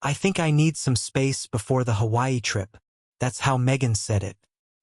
I think I need some space before the Hawaii trip. That's how Megan said it.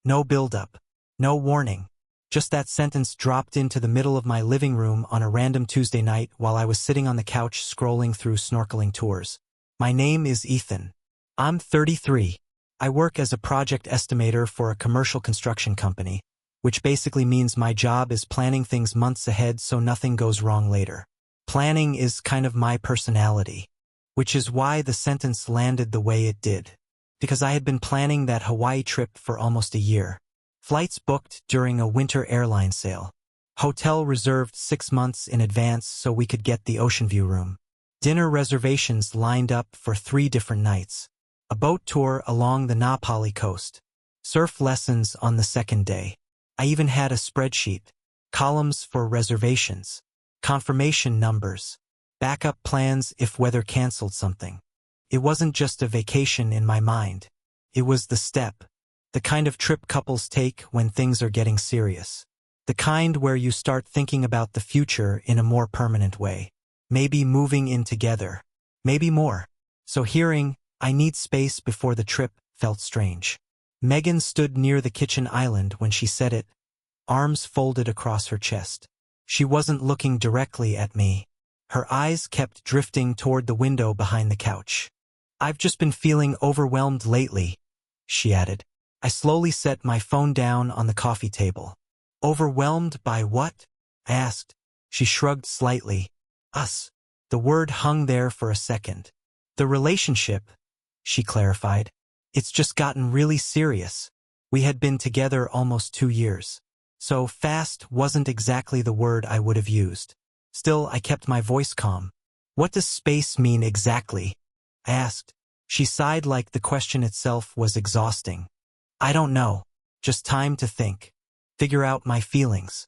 No build-up. No warning. Just that sentence dropped into the middle of my living room on a random Tuesday night while I was sitting on the couch scrolling through snorkeling tours. My name is Ethan. I'm 33. I work as a project estimator for a commercial construction company, which basically means my job is planning things months ahead so nothing goes wrong later. Planning is kind of my personality, which is why the sentence landed the way it did. Because I had been planning that Hawaii trip for almost a year. Flights booked during a winter airline sale. Hotel reserved 6 months in advance so we could get the ocean view room. Dinner reservations lined up for 3 different nights. A boat tour along the Na Pali coast. Surf lessons on the second day. I even had a spreadsheet. Columns for reservations. Confirmation numbers. Backup plans if weather canceled something. It wasn't just a vacation in my mind. It was the step. The kind of trip couples take when things are getting serious. The kind where you start thinking about the future in a more permanent way. Maybe moving in together. Maybe more. So hearing, I need space before the trip, felt strange. Megan stood near the kitchen island when she said it, arms folded across her chest. She wasn't looking directly at me. Her eyes kept drifting toward the window behind the couch. I've just been feeling overwhelmed lately, she added. I slowly set my phone down on the coffee table. Overwhelmed by what? I asked. She shrugged slightly. Us. The word hung there for a second. The relationship, she clarified. It's just gotten really serious. We had been together almost 2 years. So fast wasn't exactly the word I would have used. Still, I kept my voice calm. What does space mean exactly? I asked. She sighed like the question itself was exhausting. I don't know. Just time to think. Figure out my feelings.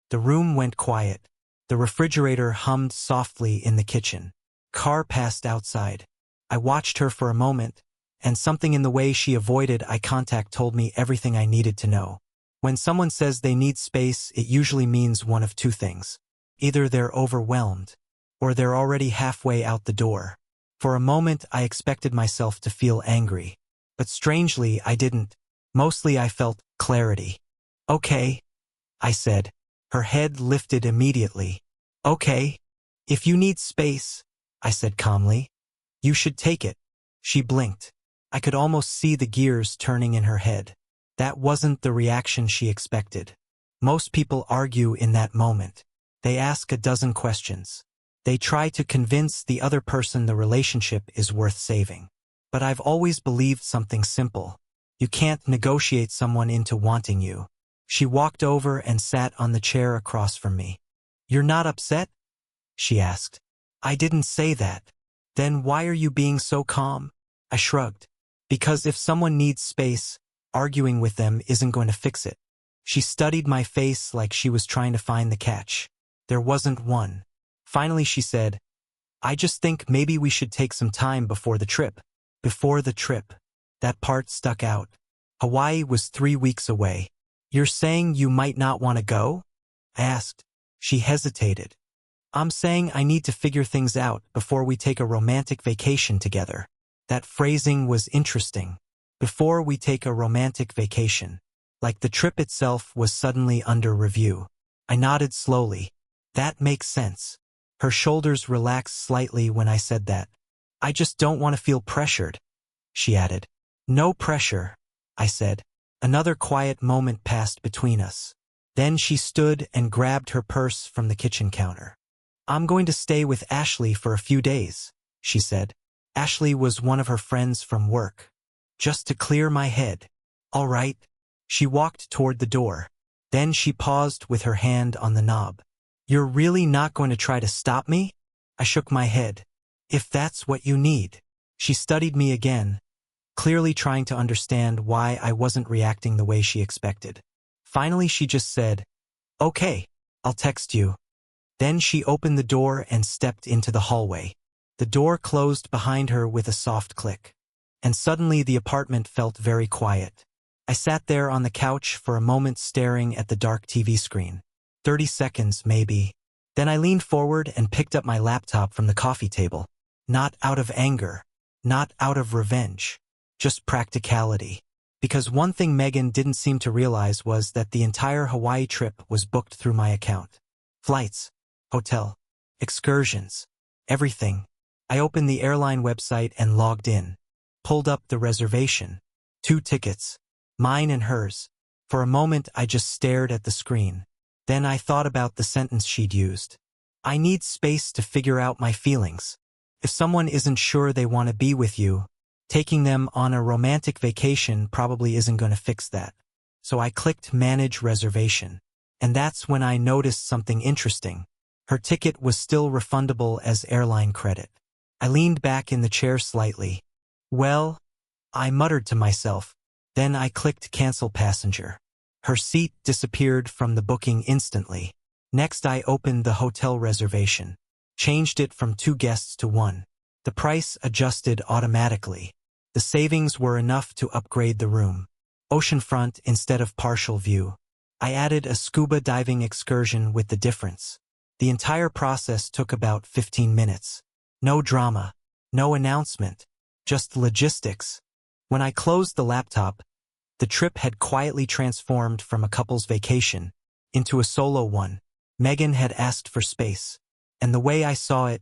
The room went quiet. The refrigerator hummed softly in the kitchen. Car passed outside. I watched her for a moment, and something in the way she avoided eye contact told me everything I needed to know. When someone says they need space, it usually means one of 2 things. Either they're overwhelmed, or they're already halfway out the door. For a moment, I expected myself to feel angry. But strangely, I didn't. Mostly I felt clarity. Okay, I said. Her head lifted immediately. Okay. If you need space, I said calmly. You should take it. She blinked. I could almost see the gears turning in her head. That wasn't the reaction she expected. Most people argue in that moment. They ask a dozen questions. They try to convince the other person the relationship is worth saving. But I've always believed something simple. You can't negotiate someone into wanting you. She walked over and sat on the chair across from me. You're not upset? She asked. I didn't say that. Then why are you being so calm? I shrugged. Because if someone needs space, arguing with them isn't going to fix it. She studied my face like she was trying to find the catch. There wasn't one. Finally she said, I just think maybe we should take some time before the trip. Before the trip. That part stuck out. Hawaii was 3 weeks away. You're saying you might not want to go? I asked. She hesitated. I'm saying I need to figure things out before we take a romantic vacation together. That phrasing was interesting. Before we take a romantic vacation. Like the trip itself was suddenly under review. I nodded slowly. That makes sense. Her shoulders relaxed slightly when I said that. I just don't want to feel pressured, she added. No pressure, I said. Another quiet moment passed between us. Then she stood and grabbed her purse from the kitchen counter. I'm going to stay with Ashley for a few days, she said. Ashley was one of her friends from work. Just to clear my head. All right. She walked toward the door. Then she paused with her hand on the knob. You're really not going to try to stop me? I shook my head. If that's what you need. She studied me again, clearly trying to understand why I wasn't reacting the way she expected. Finally, she just said, Okay, I'll text you. Then she opened the door and stepped into the hallway. The door closed behind her with a soft click. And suddenly the apartment felt very quiet. I sat there on the couch for a moment staring at the dark TV screen. 30 seconds, maybe. Then I leaned forward and picked up my laptop from the coffee table. Not out of anger. Not out of revenge. Just practicality. Because one thing Megan didn't seem to realize was that the entire Hawaii trip was booked through my account. Flights, hotel, excursions, everything. I opened the airline website and logged in. Pulled up the reservation. 2 tickets. Mine and hers. For a moment I just stared at the screen. Then I thought about the sentence she'd used. I need space to figure out my feelings. If someone isn't sure they want to be with you, taking them on a romantic vacation probably isn't going to fix that. So I clicked Manage Reservation. And that's when I noticed something interesting. Her ticket was still refundable as airline credit. I leaned back in the chair slightly. Well, I muttered to myself. Then I clicked Cancel Passenger. Her seat disappeared from the booking instantly. Next I opened the hotel reservation. Changed it from 2 guests to 1. The price adjusted automatically. The savings were enough to upgrade the room. Oceanfront instead of partial view. I added a scuba diving excursion with the difference. The entire process took about 15 minutes. No drama. No announcement. Just logistics. When I closed the laptop, the trip had quietly transformed from a couple's vacation into a solo one. Megan had asked for space. And the way I saw it,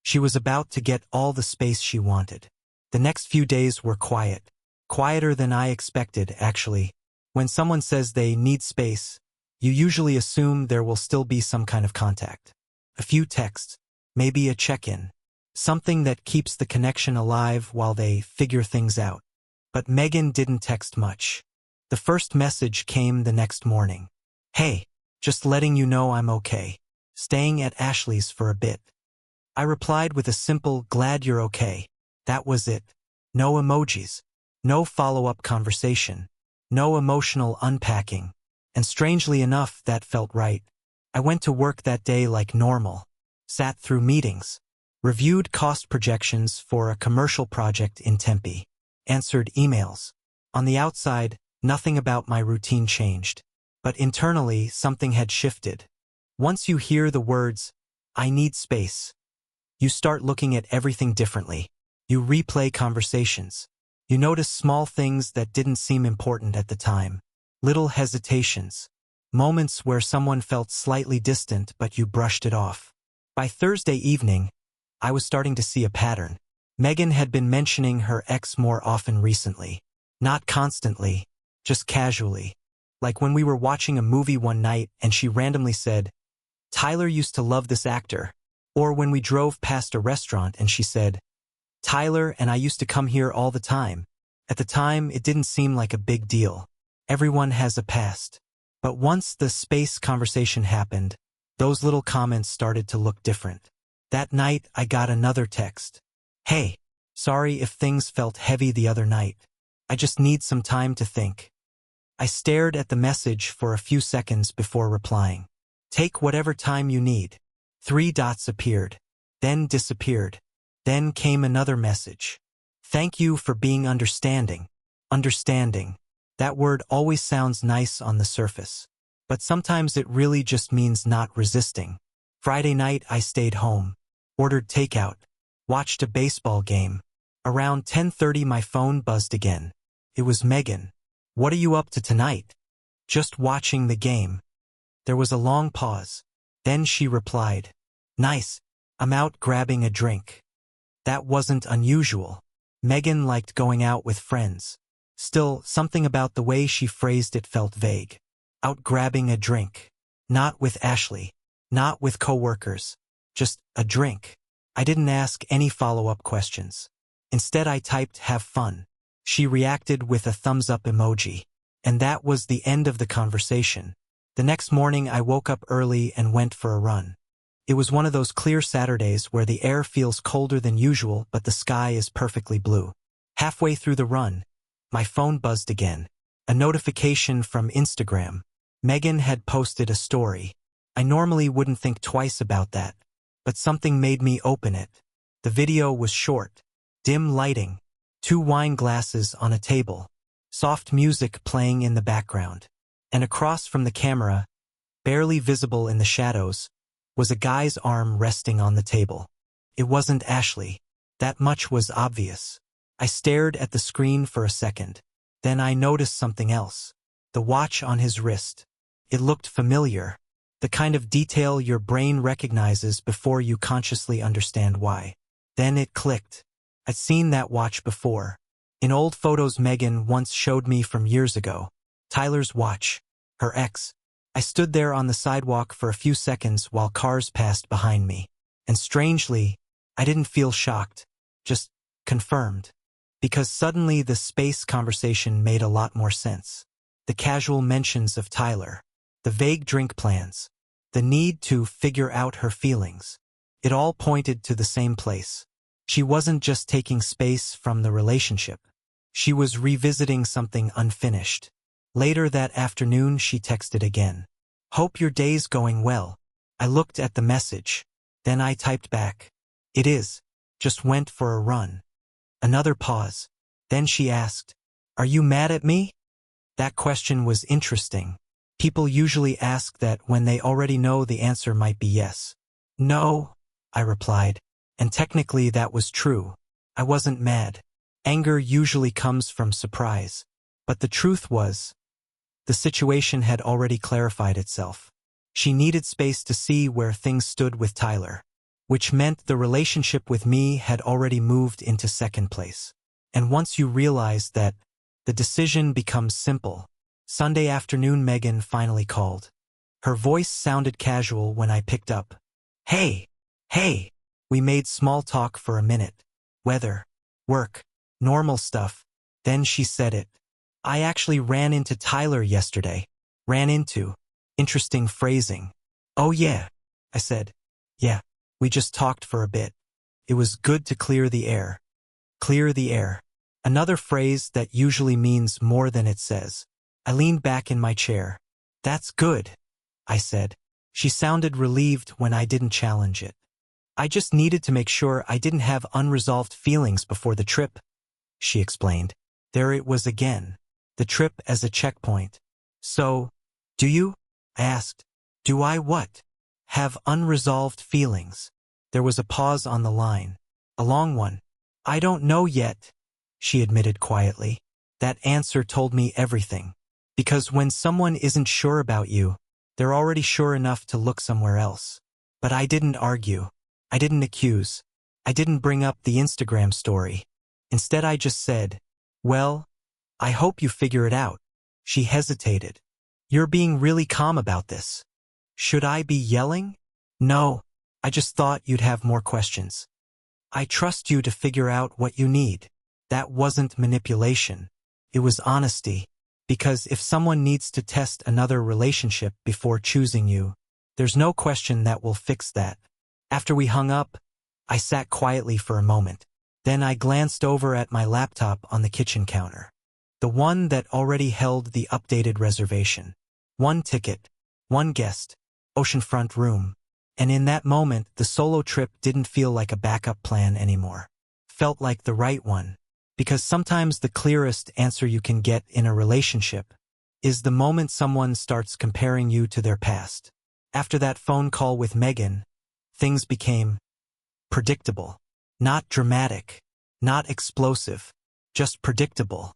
she was about to get all the space she wanted. The next few days were quiet. Quieter than I expected, actually. When someone says they need space, you usually assume there will still be some kind of contact. A few texts, maybe a check-in. Something that keeps the connection alive while they figure things out. But Megan didn't text much. The first message came the next morning. Hey, just letting you know I'm okay. Staying at Ashley's for a bit. I replied with a simple, glad you're okay. That was it. No emojis. No follow-up conversation. No emotional unpacking. And strangely enough, that felt right. I went to work that day like normal. Sat through meetings. Reviewed cost projections for a commercial project in Tempe. Answered emails. On the outside, nothing about my routine changed. But internally, something had shifted. Once you hear the words, I need space, you start looking at everything differently. You replay conversations. You notice small things that didn't seem important at the time. Little hesitations. Moments where someone felt slightly distant but you brushed it off. By Thursday evening, I was starting to see a pattern. Megan had been mentioning her ex more often recently. Not constantly, just casually. Like when we were watching a movie one night and she randomly said, Tyler used to love this actor. Or when we drove past a restaurant and she said, Tyler and I used to come here all the time. At the time, it didn't seem like a big deal. Everyone has a past. But once the space conversation happened, those little comments started to look different. That night, I got another text. Hey, sorry if things felt heavy the other night. I just need some time to think. I stared at the message for a few seconds before replying. Take whatever time you need. 3 dots appeared, then disappeared. Then came another message. Thank you for being understanding. Understanding. That word always sounds nice on the surface. But sometimes it really just means not resisting. Friday night I stayed home. Ordered takeout. Watched a baseball game. Around 10:30 my phone buzzed again. It was Megan. What are you up to tonight? Just watching the game. There was a long pause. Then she replied. Nice. I'm out grabbing a drink. That wasn't unusual. Megan liked going out with friends. Still, something about the way she phrased it felt vague. Out grabbing a drink. Not with Ashley. Not with coworkers. Just a drink. I didn't ask any follow-up questions. Instead I typed have fun. She reacted with a thumbs-up emoji. And that was the end of the conversation. The next morning I woke up early and went for a run. It was one of those clear Saturdays where the air feels colder than usual but the sky is perfectly blue. Halfway through the run, my phone buzzed again. A notification from Instagram. Megan had posted a story. I normally wouldn't think twice about that, but something made me open it. The video was short. Dim lighting. 2 wine glasses on a table. Soft music playing in the background. And across from the camera, barely visible in the shadows, was a guy's arm resting on the table. It wasn't Ashley. That much was obvious. I stared at the screen for a second. Then I noticed something else. The watch on his wrist. It looked familiar. The kind of detail your brain recognizes before you consciously understand why. Then it clicked. I'd seen that watch before. In old photos Megan once showed me from years ago. Tyler's watch. Her ex. I stood there on the sidewalk for a few seconds while cars passed behind me. And strangely, I didn't feel shocked. Just confirmed. Because suddenly the space conversation made a lot more sense. The casual mentions of Tyler. The vague drink plans. The need to figure out her feelings. It all pointed to the same place. She wasn't just taking space from the relationship. She was revisiting something unfinished. Later that afternoon she texted again. "Hope your day's going well." I looked at the message. Then I typed back. "It is. Just went for a run." Another pause. Then she asked, "Are you mad at me?" That question was interesting. People usually ask that when they already know the answer might be yes. "No," I replied. And technically that was true. I wasn't mad. Anger usually comes from surprise. But the truth was, the situation had already clarified itself. She needed space to see where things stood with Tyler, which meant the relationship with me had already moved into second place. And once you realize that, the decision becomes simple. Sunday afternoon Megan finally called. Her voice sounded casual when I picked up. Hey. We made small talk for a minute. Weather, work, normal stuff. Then she said it. "I actually ran into Tyler yesterday." Ran into. Interesting phrasing. "Oh yeah," I said. "Yeah, we just talked for a bit. It was good to clear the air." Clear the air. Another phrase that usually means more than it says. I leaned back in my chair. "That's good," I said. She sounded relieved when I didn't challenge it. "I just needed to make sure I didn't have unresolved feelings before the trip," she explained. There it was again. The trip as a checkpoint. "So, do you?" I asked. "Do I what?" "Have unresolved feelings." There was a pause on the line. A long one. "I don't know yet," she admitted quietly. That answer told me everything. Because when someone isn't sure about you, they're already sure enough to look somewhere else. But I didn't argue. I didn't accuse. I didn't bring up the Instagram story. Instead I just said, "Well, I hope you figure it out." She hesitated. "You're being really calm about this." "Should I be yelling?" "No, I just thought you'd have more questions." "I trust you to figure out what you need." That wasn't manipulation. It was honesty. Because if someone needs to test another relationship before choosing you, there's no question that will fix that. After we hung up, I sat quietly for a moment. Then I glanced over at my laptop on the kitchen counter. The one that already held the updated reservation. 1 ticket, 1 guest, oceanfront room. And in that moment, the solo trip didn't feel like a backup plan anymore. Felt like the right one. Because sometimes the clearest answer you can get in a relationship is the moment someone starts comparing you to their past. After that phone call with Megan, things became predictable. Not dramatic, not explosive, just predictable.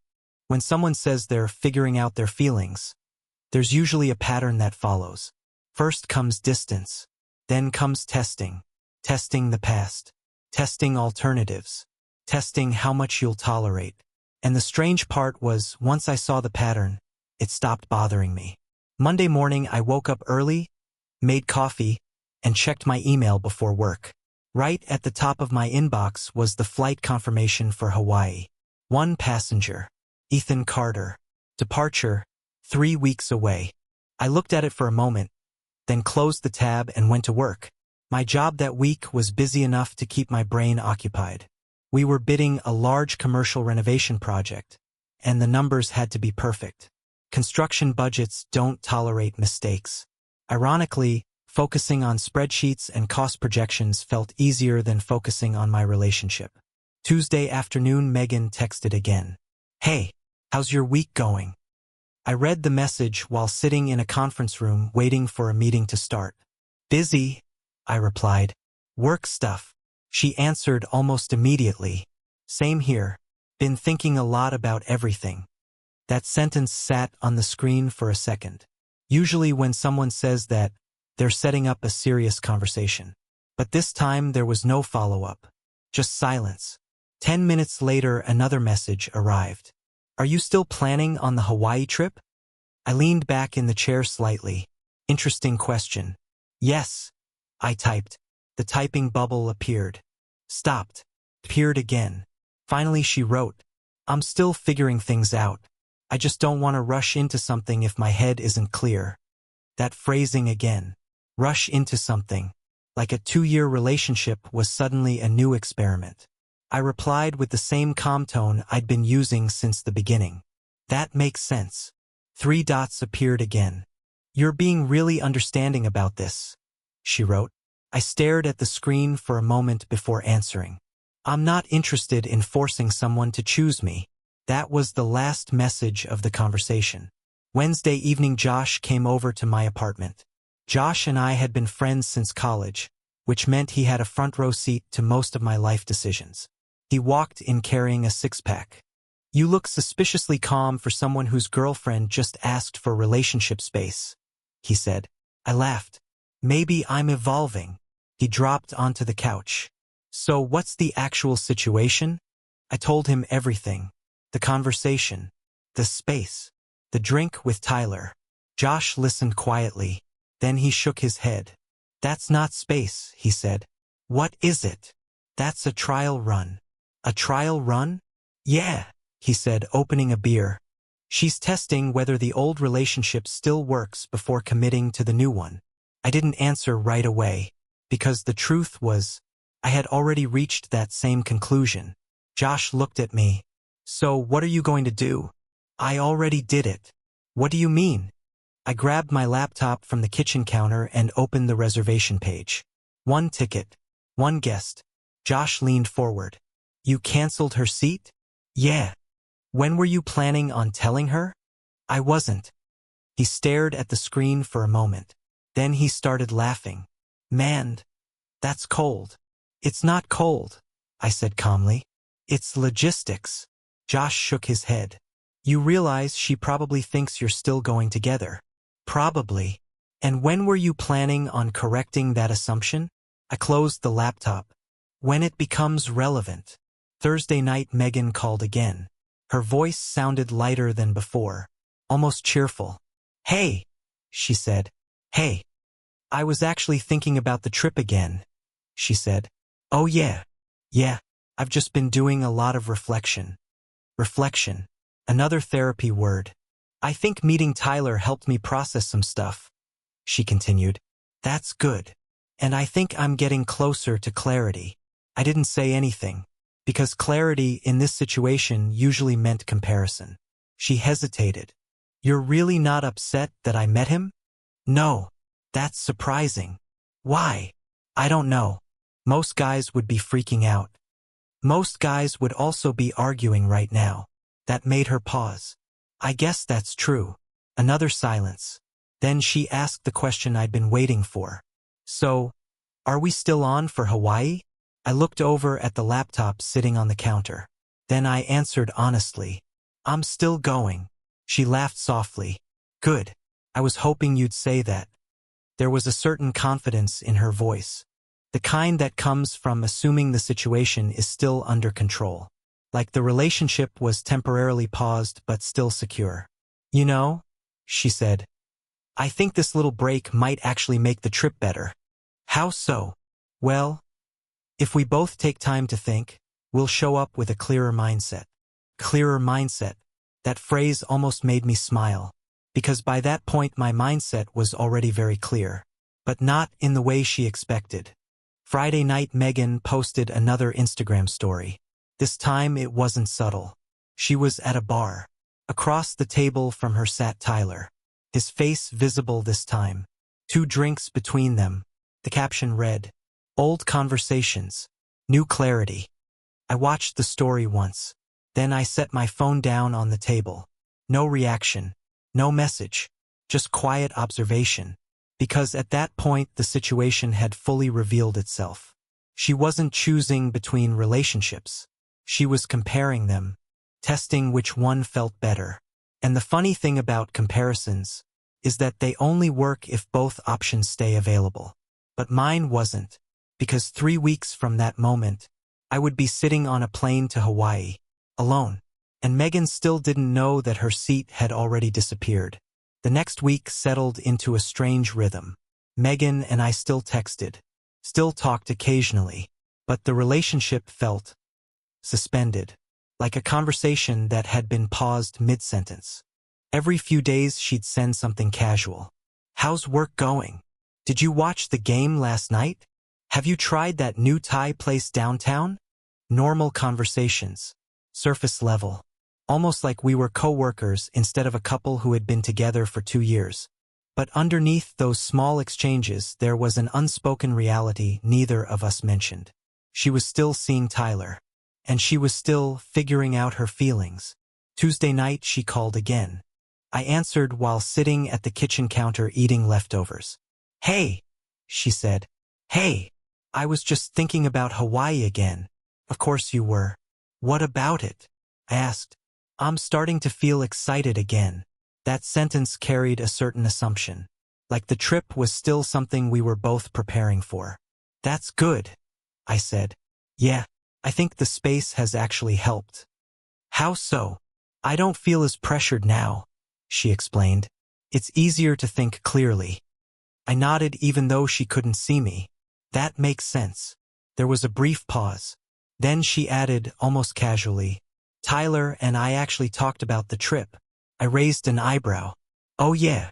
When someone says they're figuring out their feelings, there's usually a pattern that follows. First comes distance, then comes testing. Testing the past, testing alternatives, testing how much you'll tolerate. And the strange part was, once I saw the pattern, it stopped bothering me. Monday morning I woke up early, made coffee, and checked my email before work. Right at the top of my inbox was the flight confirmation for Hawaii. 1 passenger. Ethan Carter. Departure, 3 weeks away. I looked at it for a moment, then closed the tab and went to work. My job that week was busy enough to keep my brain occupied. We were bidding a large commercial renovation project, and the numbers had to be perfect. Construction budgets don't tolerate mistakes. Ironically, focusing on spreadsheets and cost projections felt easier than focusing on my relationship. Tuesday afternoon Megan texted again. "Hey, how's your week going?" I read the message while sitting in a conference room waiting for a meeting to start. "Busy," I replied. "Work stuff." She answered almost immediately. Same here. Been thinking a lot about everything. That sentence sat on the screen for a second. Usually when someone says that, they're setting up a serious conversation. But this time there was no follow-up. Just silence. 10 minutes later, another message arrived. Are you still planning on the Hawaii trip? I leaned back in the chair slightly. Interesting question. Yes, I typed. The typing bubble appeared. Stopped. Appeared again. Finally she wrote, I'm still figuring things out. I just don't want to rush into something if my head isn't clear. That phrasing again. Rush into something. Like a 2-year relationship was suddenly a new experiment. I replied with the same calm tone I'd been using since the beginning. That makes sense. 3 dots appeared again. You're being really understanding about this, she wrote. I stared at the screen for a moment before answering. I'm not interested in forcing someone to choose me. That was the last message of the conversation. Wednesday evening, Josh came over to my apartment. Josh and I had been friends since college, which meant he had a front row seat to most of my life decisions. He walked in carrying a 6-pack. You look suspiciously calm for someone whose girlfriend just asked for relationship space, he said. I laughed. Maybe I'm evolving. He dropped onto the couch. So what's the actual situation? I told him everything. The conversation. The space. The drink with Tyler. Josh listened quietly. Then he shook his head. That's not space, he said. What is it? That's a trial run. A trial run? Yeah, he said, opening a beer. She's testing whether the old relationship still works before committing to the new one. I didn't answer right away, because the truth was, I had already reached that same conclusion. Josh looked at me. So what are you going to do? I already did it. What do you mean? I grabbed my laptop from the kitchen counter and opened the reservation page. 1 ticket. 1 guest. Josh leaned forward. You canceled her seat? Yeah. When were you planning on telling her? I wasn't. He stared at the screen for a moment. Then he started laughing. Man, that's cold. It's not cold, I said calmly. It's logistics. Josh shook his head. You realize she probably thinks you're still going together. Probably. And when were you planning on correcting that assumption? I closed the laptop. When it becomes relevant. Thursday night, Megan called again. Her voice sounded lighter than before, almost cheerful. Hey, she said. Hey. I was actually thinking about the trip again, she said. Oh yeah. Yeah, I've just been doing a lot of reflection. Reflection. Another therapy word. I think meeting Tyler helped me process some stuff, she continued. That's good. And I think I'm getting closer to clarity. I didn't say anything, because clarity in this situation usually meant comparison. She hesitated. You're really not upset that I met him? No. That's surprising. Why? I don't know. Most guys would be freaking out. Most guys would also be arguing right now. That made her pause. I guess that's true. Another silence. Then she asked the question I'd been waiting for. So, are we still on for Hawaii? I looked over at the laptop sitting on the counter. Then I answered honestly. I'm still going. She laughed softly. Good. I was hoping you'd say that. There was a certain confidence in her voice. The kind that comes from assuming the situation is still under control. Like the relationship was temporarily paused but still secure. You know, she said, I think this little break might actually make the trip better. How so? Well, if we both take time to think, we'll show up with a clearer mindset. Clearer mindset. That phrase almost made me smile, because by that point my mindset was already very clear, but not in the way she expected. Friday night, Megan posted another Instagram story. This time it wasn't subtle. She was at a bar. Across the table from her sat Tyler. His face visible this time. 2 drinks between them. The caption read, Old conversations. New clarity. I watched the story once. Then I set my phone down on the table. No reaction. No message. Just quiet observation. Because at that point the situation had fully revealed itself. She wasn't choosing between relationships. She was comparing them, testing which one felt better. And the funny thing about comparisons is that they only work if both options stay available. But mine wasn't, because 3 weeks from that moment, I would be sitting on a plane to Hawaii, alone. And Megan still didn't know that her seat had already disappeared. The next week settled into a strange rhythm. Megan and I still texted, still talked occasionally, but the relationship felt suspended, like a conversation that had been paused mid-sentence. Every few days she'd send something casual. How's work going? Did you watch the game last night? Have you tried that new Thai place downtown? Normal conversations. Surface level. Almost like we were co-workers instead of a couple who had been together for 2 years. But underneath those small exchanges there was an unspoken reality neither of us mentioned. She was still seeing Tyler. And she was still figuring out her feelings. Tuesday night she called again. I answered while sitting at the kitchen counter eating leftovers. "Hey," she said. "Hey, I was just thinking about Hawaii again." "Of course you were. What about it?" I asked. "I'm starting to feel excited again." That sentence carried a certain assumption. Like the trip was still something we were both preparing for. "That's good," I said. "Yeah, I think the space has actually helped." "How so?" "I don't feel as pressured now," she explained. "It's easier to think clearly." I nodded even though she couldn't see me. "That makes sense." There was a brief pause. Then she added, almost casually, "Tyler and I actually talked about the trip." I raised an eyebrow. "Oh yeah.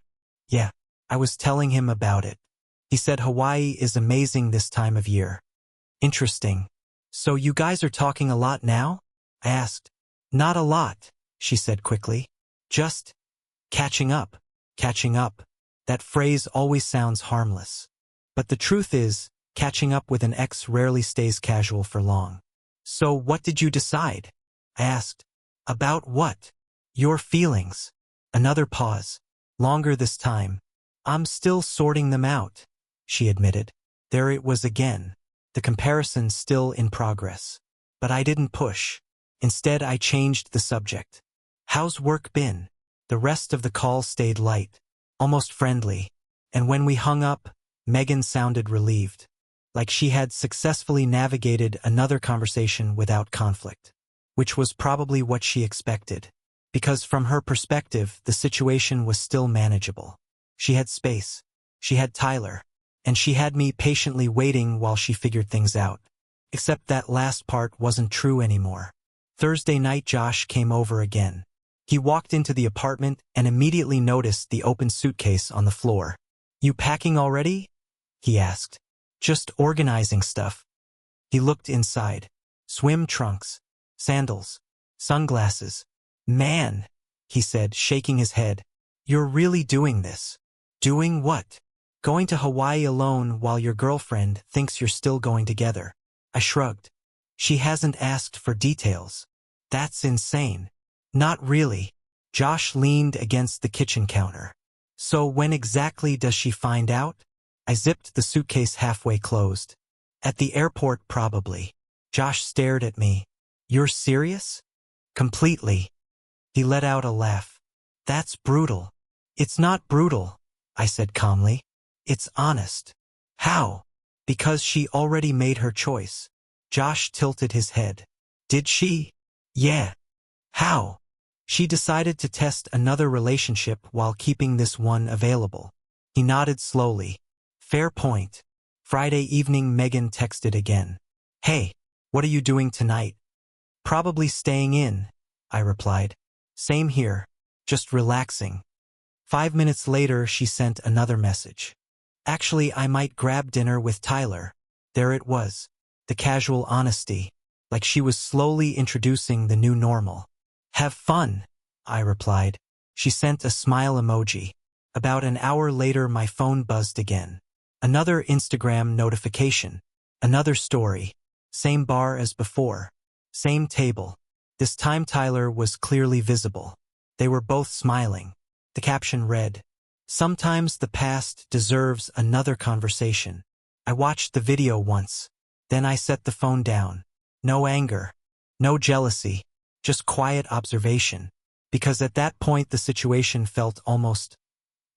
Yeah. I was telling him about it. He said Hawaii is amazing this time of year." "Interesting. So you guys are talking a lot now?" I asked. "Not a lot," she said quickly. "Just catching up." Catching up. That phrase always sounds harmless. But the truth is, catching up with an ex rarely stays casual for long. "So what did you decide?" I asked. "About what?" "Your feelings." Another pause. Longer this time. "I'm still sorting them out," she admitted. There it was again. The comparison still in progress. But I didn't push. Instead, I changed the subject. "How's work been?" The rest of the call stayed light, almost friendly. And when we hung up, Megan sounded relieved. Like she had successfully navigated another conversation without conflict. Which was probably what she expected. Because from her perspective, the situation was still manageable. She had space. She had Tyler. And she had me patiently waiting while she figured things out. Except that last part wasn't true anymore. Thursday night Josh came over again. He walked into the apartment and immediately noticed the open suitcase on the floor. "You packing already?" he asked. "Just organizing stuff." He looked inside. Swim trunks, sandals, sunglasses. "Man," he said, shaking his head. "You're really doing this." "Doing what?" "Going to Hawaii alone while your girlfriend thinks you're still going together." I shrugged. "She hasn't asked for details." "That's insane." "Not really." Josh leaned against the kitchen counter. "So when exactly does she find out?" I zipped the suitcase halfway closed. "At the airport probably." Josh stared at me. "You're serious?" "Completely." He let out a laugh. "That's brutal." "It's not brutal," I said calmly. "It's honest." "How?" "Because she already made her choice." Josh tilted his head. "Did she?" "Yeah." "How?" "She decided to test another relationship while keeping this one available." He nodded slowly. "Fair point." Friday evening Megan texted again. "Hey, what are you doing tonight?" "Probably staying in," I replied. "Same here. Just relaxing." 5 minutes later she sent another message. "Actually, I might grab dinner with Tyler." There it was. The casual honesty. Like she was slowly introducing the new normal. "Have fun," I replied. She sent a smile emoji. About an hour later my phone buzzed again. Another Instagram notification. Another story. Same bar as before. Same table. This time Tyler was clearly visible. They were both smiling. The caption read, "Sometimes the past deserves another conversation." I watched the video once. Then I set the phone down. No anger. No jealousy. Just quiet observation. Because at that point the situation felt almost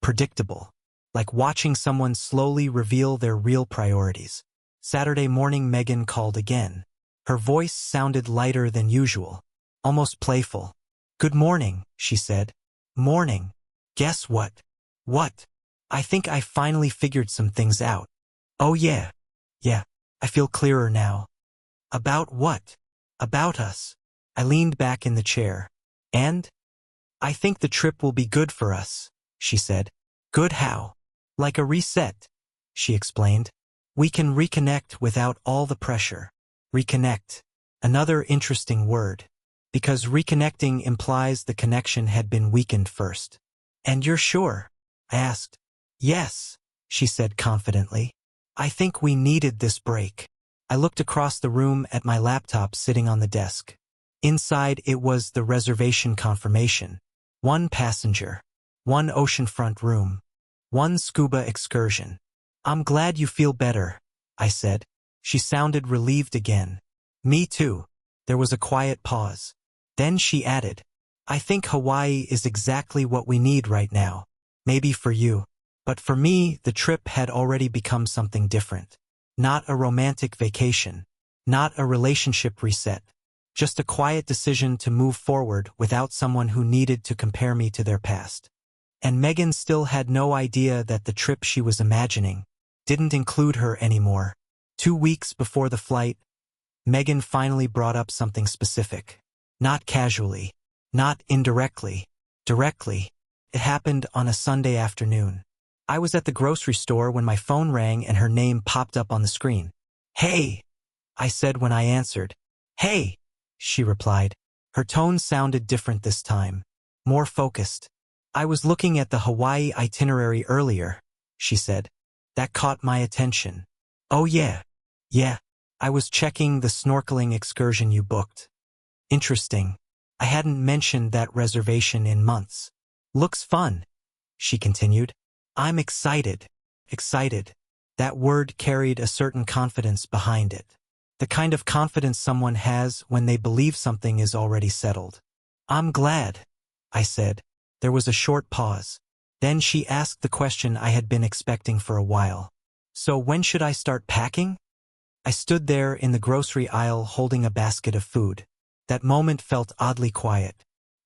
predictable. Like watching someone slowly reveal their real priorities. Saturday morning Megan called again. Her voice sounded lighter than usual. Almost playful. "Good morning," she said. "Morning. Guess what?" "What?" "I think I finally figured some things out." "Oh yeah. Yeah. I feel clearer now." "About what?" "About us." I leaned back in the chair. "And?" "I think the trip will be good for us," she said. "Good how?" "Like a reset," she explained. "We can reconnect without all the pressure." Reconnect. Another interesting word. Because reconnecting implies the connection had been weakened first. "And you're sure?" I asked. "Yes," she said confidently. "I think we needed this break." I looked across the room at my laptop sitting on the desk. Inside it was the reservation confirmation. 1 passenger. 1 oceanfront room. 1 scuba excursion. "I'm glad you feel better," I said. She sounded relieved again. "Me too." There was a quiet pause. Then she added, "I think Hawaii is exactly what we need right now. Maybe for you. But for me, the trip had already become something different. Not a romantic vacation. Not a relationship reset. Just a quiet decision to move forward without someone who needed to compare me to their past." And Megan still had no idea that the trip she was imagining didn't include her anymore. 2 weeks before the flight, Megan finally brought up something specific. Not casually. Not indirectly. Directly. It happened on a Sunday afternoon. I was at the grocery store when my phone rang and her name popped up on the screen. "Hey," I said when I answered. "Hey," she replied. Her tone sounded different this time. More focused. "I was looking at the Hawaii itinerary earlier," she said. "That caught my attention." "Oh yeah. Yeah. I was checking the snorkeling excursion you booked." "Interesting. I hadn't mentioned that reservation in months." "Looks fun," she continued. "I'm excited." Excited. That word carried a certain confidence behind it. The kind of confidence someone has when they believe something is already settled. "I'm glad," I said. There was a short pause. Then she asked the question I had been expecting for a while. "So when should I start packing?" I stood there in the grocery aisle holding a basket of food. That moment felt oddly quiet.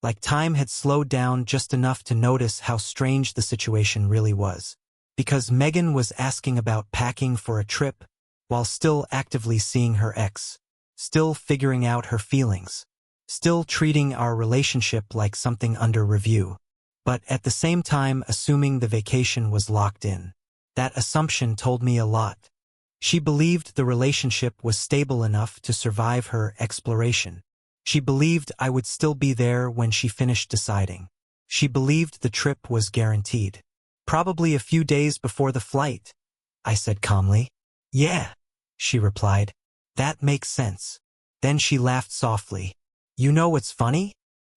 Like time had slowed down just enough to notice how strange the situation really was. Because Megan was asking about packing for a trip, while still actively seeing her ex. Still figuring out her feelings. Still treating our relationship like something under review. But at the same time assuming the vacation was locked in. That assumption told me a lot. She believed the relationship was stable enough to survive her exploration. She believed I would still be there when she finished deciding. She believed the trip was guaranteed. "Probably a few days before the flight," I said calmly. "Yeah," she replied. "That makes sense." Then she laughed softly. "You know what's funny?"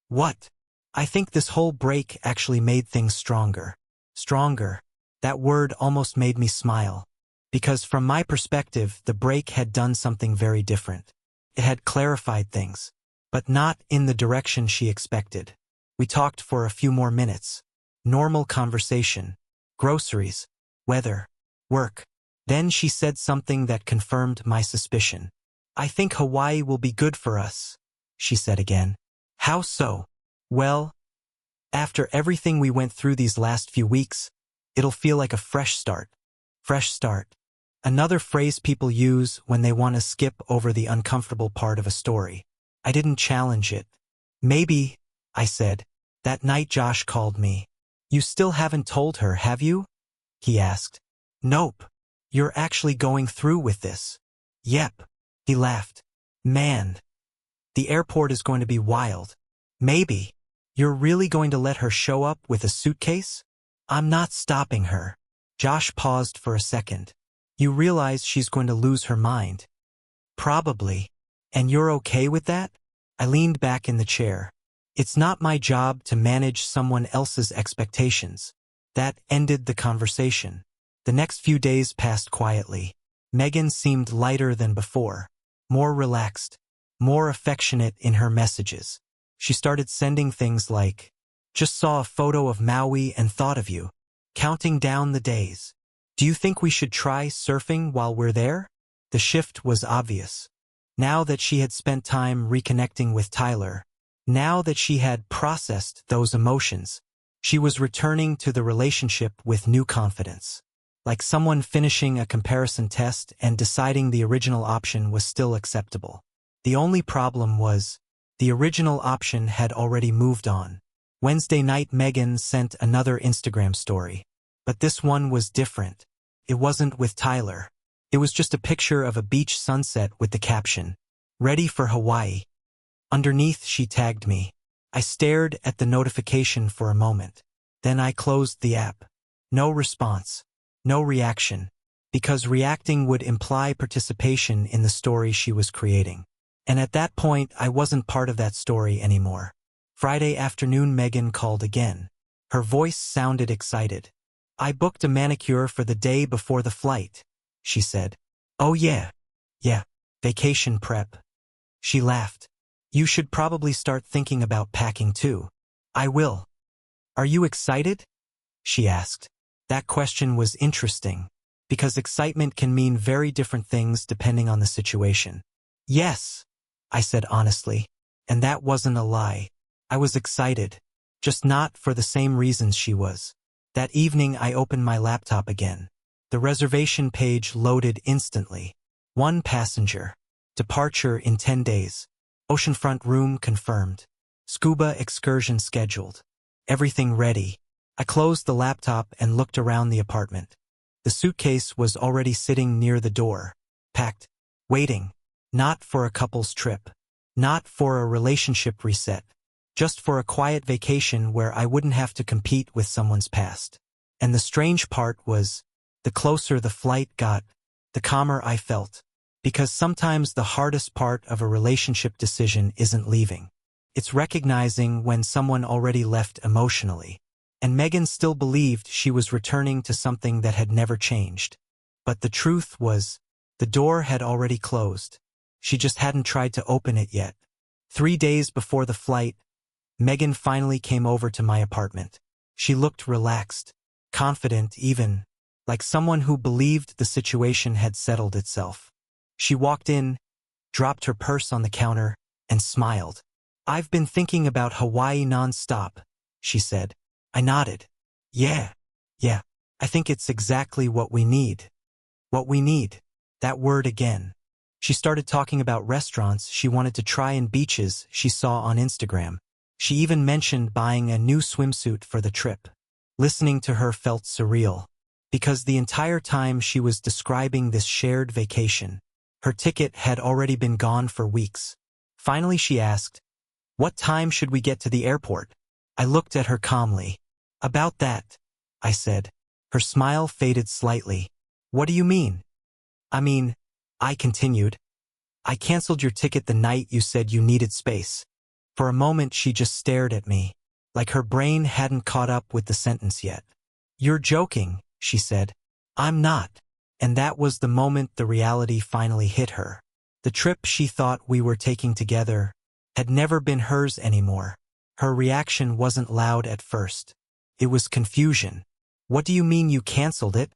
"What?" "I think this whole break actually made things stronger." Stronger. That word almost made me smile. Because from my perspective, the break had done something very different. It had clarified things. But not in the direction she expected. We talked for a few more minutes. Normal conversation. Groceries. Weather. Work. Then she said something that confirmed my suspicion. "I think Hawaii will be good for us," she said again. "How so?" "Well, after everything we went through these last few weeks, it'll feel like a fresh start." Fresh start. Another phrase people use when they want to skip over the uncomfortable part of a story. I didn't challenge it. "Maybe," I said. "That night Josh called me." "You still haven't told her, have you?" he asked. "Nope." "You're actually going through with this?" "Yep." He laughed. "Man, the airport is going to be wild." "Maybe." "You're really going to let her show up with a suitcase?" "I'm not stopping her." Josh paused for a second. "You realize she's going to lose her mind?" "Probably." "And you're okay with that?" I leaned back in the chair. "It's not my job to manage someone else's expectations." That ended the conversation. The next few days passed quietly. Megan seemed lighter than before, more relaxed, more affectionate in her messages. She started sending things like, "Just saw a photo of Maui and thought of you. Counting down the days. Do you think we should try surfing while we're there?" The shift was obvious. Now that she had spent time reconnecting with Tyler, now that she had processed those emotions, she was returning to the relationship with new confidence. Like someone finishing a comparison test and deciding the original option was still acceptable. The only problem was, the original option had already moved on. Wednesday night Megan sent another Instagram story. But this one was different. It wasn't with Tyler. It was just a picture of a beach sunset with the caption, "Ready for Hawaii." Underneath she tagged me. I stared at the notification for a moment. Then I closed the app. No response. No reaction. Because reacting would imply participation in the story she was creating. And at that point I wasn't part of that story anymore. Friday afternoon Megan called again. Her voice sounded excited. "I booked a manicure for the day before the flight," she said. "Oh yeah. Vacation prep." She laughed. "You should probably start thinking about packing too." "I will." "Are you excited?" she asked. That question was interesting, because excitement can mean very different things depending on the situation. "Yes," I said honestly, and that wasn't a lie. I was excited, just not for the same reasons she was. That evening I opened my laptop again. The reservation page loaded instantly. 1 passenger. Departure in 10 days. Oceanfront room confirmed. Scuba excursion scheduled. Everything ready. I closed the laptop and looked around the apartment. The suitcase was already sitting near the door, packed, waiting. Not for a couple's trip. Not for a relationship reset. Just for a quiet vacation where I wouldn't have to compete with someone's past. And the strange part was, the closer the flight got, the calmer I felt. Because sometimes the hardest part of a relationship decision isn't leaving. It's recognizing when someone already left emotionally. And Megan still believed she was returning to something that had never changed. But the truth was, the door had already closed. She just hadn't tried to open it yet. 3 days before the flight, Megan finally came over to my apartment. She looked relaxed, confident even, like someone who believed the situation had settled itself. She walked in, dropped her purse on the counter, and smiled. "I've been thinking about Hawaii non-stop," she said. I nodded. Yeah. I think it's exactly what we need. What we need. That word again. She started talking about restaurants she wanted to try and beaches she saw on Instagram. She even mentioned buying a new swimsuit for the trip. Listening to her felt surreal. Because the entire time she was describing this shared vacation, her ticket had already been gone for weeks. Finally she asked, "What time should we get to the airport?" I looked at her calmly. "About that," I said. Her smile faded slightly. "What do you mean?" I continued. "I canceled your ticket the night you said you needed space." For a moment she just stared at me, like her brain hadn't caught up with the sentence yet. "You're joking," she said. "I'm not." And that was the moment the reality finally hit her. The trip she thought we were taking together had never been hers anymore. Her reaction wasn't loud at first. It was confusion. "What do you mean you canceled it?"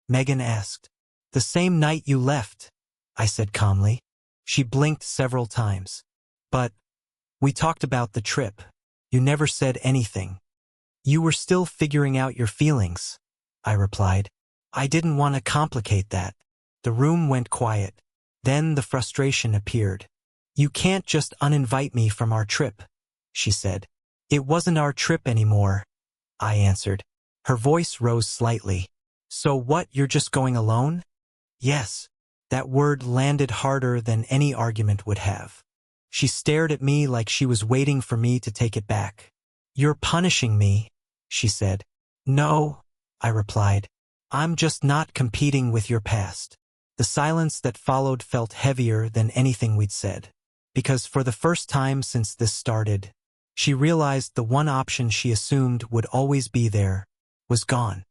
Megan asked. "The same night you left," I said calmly. She blinked several times. "But we talked about the trip. You never said anything." "You were still figuring out your feelings," I replied. "I didn't want to complicate that." The room went quiet. Then the frustration appeared. "You can't just uninvite me from our trip," she said. "It wasn't our trip anymore," I answered. Her voice rose slightly. "So what, you're just going alone?" "Yes." That word landed harder than any argument would have. She stared at me like she was waiting for me to take it back. "You're punishing me," she said. "No," I replied. "I'm just not competing with your past." The silence that followed felt heavier than anything we'd said. Because for the first time since this started, she realized the one option she assumed would always be there was gone.